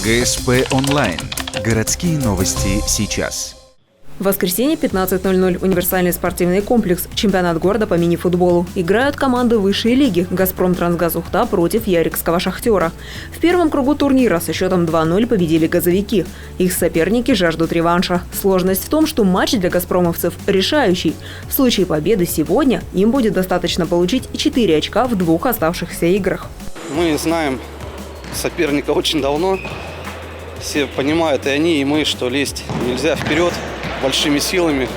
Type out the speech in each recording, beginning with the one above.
ГСП онлайн. Городские новости сейчас. В воскресенье 15:00 универсальный спортивный комплекс «Чемпионат города по мини-футболу». Играют команды высшей лиги «Газпром-Трансгаз Ухта» против Ярикского «Шахтера». В первом кругу турнира со счетом 2-0 победили газовики. Их соперники жаждут реванша. Сложность в том, что матч для газпромовцев решающий. В случае победы сегодня им будет достаточно получить 4 очка в 2 оставшихся играх. Мы знаем соперника очень давно. Все понимают, и они, и мы, что лезть нельзя вперед большими силами.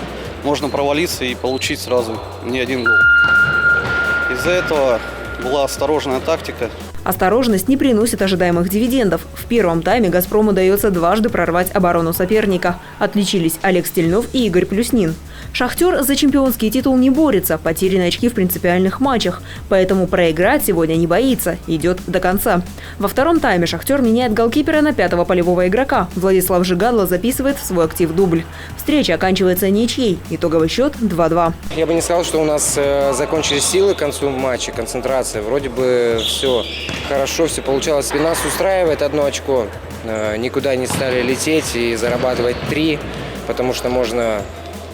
Можно провалиться и получить сразу не один гол. Из-за этого была осторожная тактика. Осторожность не приносит ожидаемых дивидендов. В первом тайме «Газпрому» удается дважды прорвать оборону соперника. Отличились Олег Стельнов и Игорь Плюснин. «Шахтер» за чемпионский титул не борется, потеряны очки в принципиальных матчах. Поэтому проиграть сегодня не боится, идет до конца. Во втором тайме «Шахтер» меняет голкипера на 5-го полевого игрока. Владислав Жигадло записывает в свой актив дубль. Встреча оканчивается ничьей. Итоговый счет 2-2. Я бы не сказал, что у нас закончились силы к концу матча, концентрация. Вроде бы все хорошо, все получалось. И нас устраивает 1 очко. Никуда не стали лететь и зарабатывать 3, потому что можно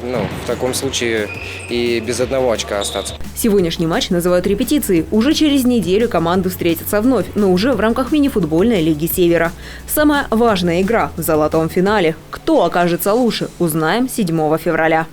в таком случае и без 1 очка остаться. Сегодняшний матч называют репетицией. Уже через неделю команды встретятся вновь, но уже в рамках мини-футбольной лиги Севера. Самая важная игра в золотом финале. Кто окажется лучше, узнаем 7 февраля.